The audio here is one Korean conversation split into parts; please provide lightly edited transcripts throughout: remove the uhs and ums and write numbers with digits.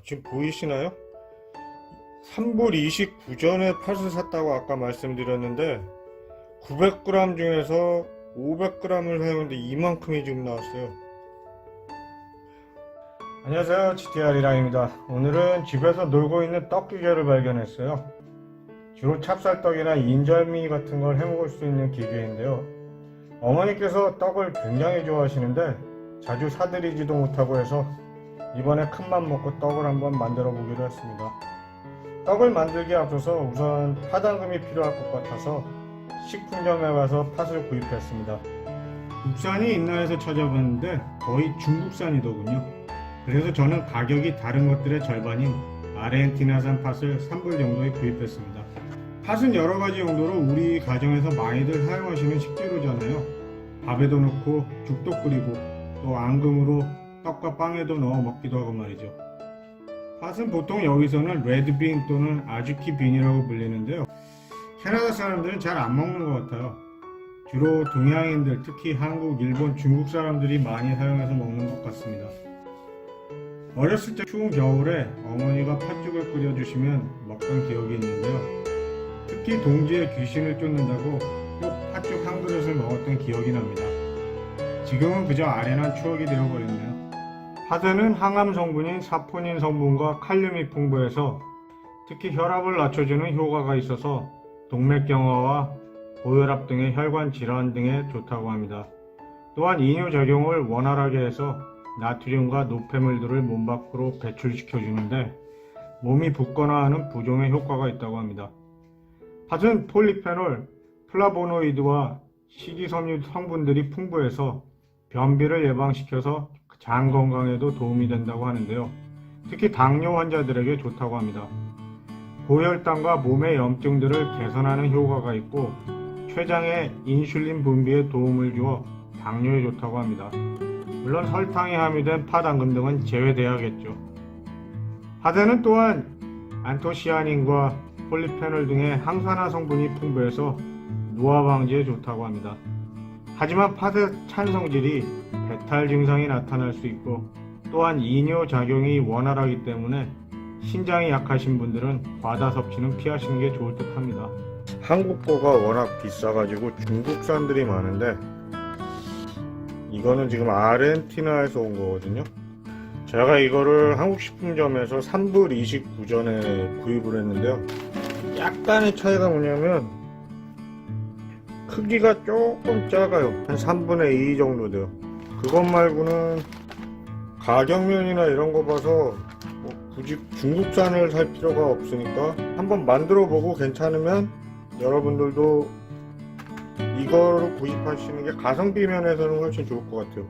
지금 보이시나요? 3불 29전에 팥을 샀다고 아까 말씀드렸는데 900g 중에서 500g을 사용했는데 이만큼이 지금 나왔어요. 안녕하세요, GTR이랑입니다. 오늘은 집에서 놀고 있는 떡 기계를 발견했어요. 주로 찹쌀떡이나 인절미 같은 걸 해먹을 수 있는 기계인데요. 어머니께서 떡을 굉장히 좋아하시는데 자주 사드리지도 못하고 해서 이번에 큰맘 먹고 떡을 한번 만들어 보기로 했습니다. 떡을 만들기에 앞서서 우선 파당금이 필요할 것 같아서 식품점에 가서 팥을 구입했습니다. 국산이 있나 해서 찾아봤는데 거의 중국산이더군요. 그래서 저는 가격이 다른 것들의 절반인 아르헨티나산 팥을 3불 정도에 구입했습니다. 팥은 여러가지 용도로 우리 가정에서 많이들 사용하시는 식재료잖아요. 밥에도 넣고 죽도 끓이고 또 앙금으로 떡과 빵에도 넣어 먹기도 하고 말이죠. 팥은 보통 여기서는 레드빈 또는 아주키 빈이라고 불리는데요. 캐나다 사람들은 잘 안 먹는 것 같아요. 주로 동양인들, 특히 한국, 일본, 중국 사람들이 많이 사용해서 먹는 것 같습니다. 어렸을 때 추운 겨울에 어머니가 팥죽을 끓여주시면 먹던 기억이 있는데요. 특히 동지의 귀신을 쫓는다고 꼭 팥죽 한 그릇을 먹었던 기억이 납니다. 지금은 그저 아련한 추억이 되어버렸네요. 팥에는 항암 성분인 사포닌 성분과 칼륨이 풍부해서 특히 혈압을 낮춰주는 효과가 있어서 동맥경화와 고혈압 등의 혈관 질환 등에 좋다고 합니다. 또한 이뇨작용을 원활하게 해서 나트륨과 노폐물들을 몸 밖으로 배출시켜주는데 몸이 붓거나 하는 부종에 효과가 있다고 합니다. 팥은 폴리페놀, 플라보노이드와 식이섬유 성분들이 풍부해서 변비를 예방시켜서 장 건강에도 도움이 된다고 하는데요. 특히 당뇨 환자들에게 좋다고 합니다. 고혈당과 몸의 염증들을 개선하는 효과가 있고 췌장의 인슐린 분비에 도움을 주어 당뇨에 좋다고 합니다. 물론 설탕이 함유된 팥당금 등은 제외되어야겠죠. 팥에는 또한 안토시아닌과 폴리페놀 등의 항산화 성분이 풍부해서 노화 방지에 좋다고 합니다. 하지만 팥의 찬 성질이 배탈 증상이 나타날 수 있고 또한 이뇨 작용이 원활하기 때문에 신장이 약하신 분들은 과다 섭취는 피하시는 게 좋을 듯 합니다. 한국 거가 워낙 비싸가지고 중국산들이 많은데 이거는 지금 아르헨티나에서 온 거거든요. 제가 이거를 한국식품점에서 3불 29전에 구입을 했는데요. 약간의 차이가 뭐냐면 크기가 조금 작아요. 한 3분의 2 정도 돼요. 그것 말고는 가격면이나 이런 거 봐서 뭐 굳이 중국산을 살 필요가 없으니까 한번 만들어 보고 괜찮으면 여러분들도 이거로 구입하시는 게 가성비 면에서는 훨씬 좋을 것 같아요.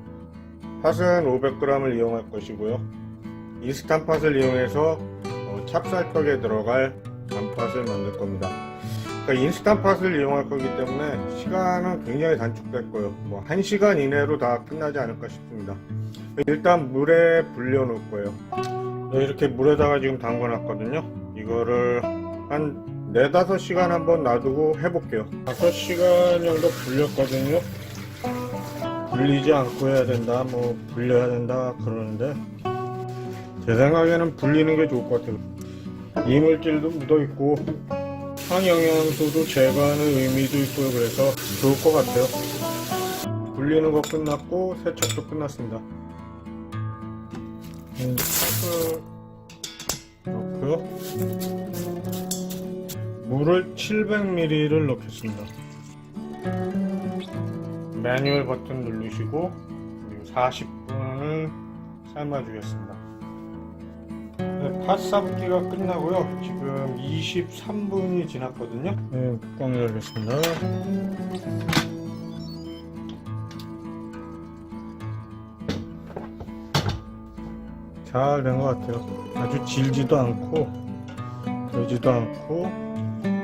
팥은 500g을 이용할 것이고요. 인스턴트 팥을 이용해서 찹쌀떡에 들어갈 단팥을 만들 겁니다. 그러니까 인스턴트 팥을 이용할 거기 때문에 시간은 굉장히 단축될 거예요. 뭐 1시간 이내로 다 끝나지 않을까 싶습니다. 일단 물에 불려 놓을 거예요. 이렇게 물에다가 지금 담궈 놨거든요. 이거를 한 4-5시간 한번 놔두고 해볼게요. 5시간 정도 불렸거든요. 불리지 않고 해야 된다, 뭐 불려야 된다 그러는데 제 생각에는 불리는 게 좋을 것 같아요. 이물질도 묻어있고 항영양소도 제거하는 의미도 있고요. 그래서 좋을 것 같아요. 불리는 거 끝났고 세척도 끝났습니다. 팥을 넣고요. 물을 700ml를 넣겠습니다. 매뉴얼 버튼 누르시고 40분을 삶아주겠습니다. 팥 삶기가 끝나고요. 지금 23분이 지났거든요. 뚜껑 열겠습니다. 잘 된 것 같아요. 아주 질지도 않고 되지도 않고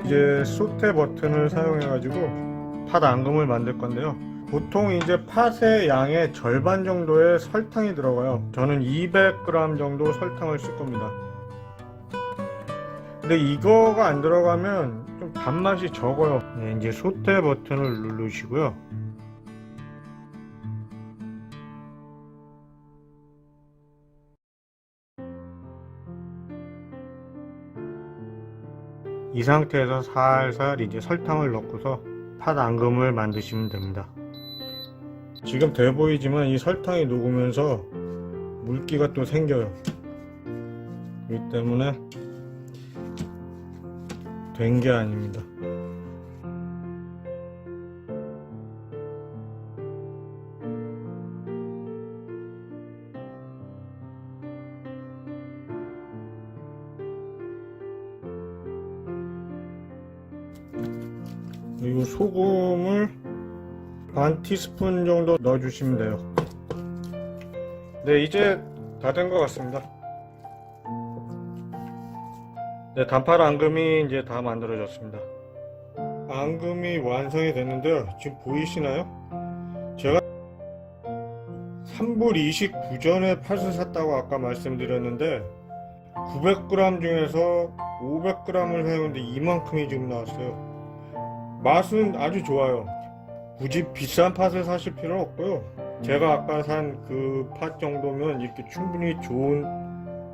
이제 소테 버튼을 사용해 가지고 팥 앙금을 만들 건데요. 보통 이제 팥의 양의 절반 정도의 설탕이 들어가요. 저는 200g 정도 설탕을 쓸 겁니다. 근데 이거가 안 들어가면 좀 단맛이 적어요. 네, 이제 소테 버튼을 누르시고요. 이 상태에서 살살 이제 설탕을 넣고서 팥 앙금을 만드시면 됩니다. 지금 돼 보이지만 이 설탕이 녹으면서 물기가 또 생겨요. 그렇기 때문에 된 게 아닙니다. 그리고 소금을 반 티스푼 정도 넣어주시면 돼요. 네, 이제 다 된 것 같습니다. 네, 단팥 앙금이 이제 다 만들어졌습니다. 앙금이 완성이 됐는데요. 지금 보이시나요? 제가 3불 29전에 팥을 샀다고 아까 말씀드렸는데 900g 중에서 500g을 사용했는데 이만큼이 지금 나왔어요. 맛은 아주 좋아요. 굳이 비싼 팥을 사실 필요 없고요. 제가 아까 산 그 팥 정도면 이렇게 충분히 좋은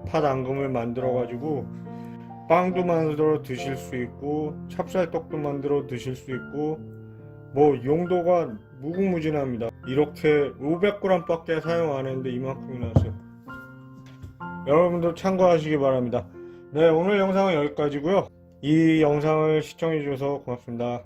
팥 앙금을 만들어 가지고 빵도 만들어 드실 수 있고 찹쌀떡도 만들어 드실 수 있고 뭐 용도가 무궁무진합니다. 이렇게 500g 밖에 사용 안 했는데 이만큼이 나왔어요. 여러분도 참고하시기 바랍니다. 네, 오늘 영상은 여기까지고요. 이 영상을 시청해 주셔서 고맙습니다.